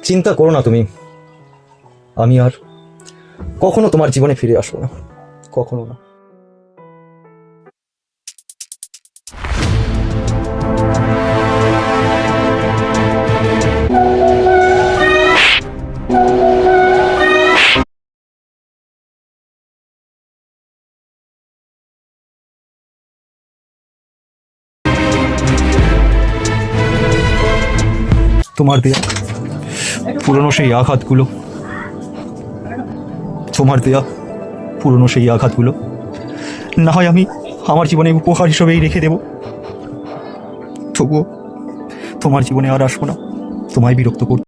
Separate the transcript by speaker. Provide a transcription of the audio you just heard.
Speaker 1: চিন্তা করো না তুমি, আমি আর কখনো তোমার জীবনে ফিরে আসবো না, কখনো না। তোমার দেয়া পুরনো সেই আঘাতগুলো, তোমার দেয়া পুরনো সেই আঘাতগুলো না হয় আমি আমার জীবনে উপহার হিসেবেই রেখে দেব, তবুও তোমার জীবনে আর আসবো না তোমায় বিরক্ত করতে।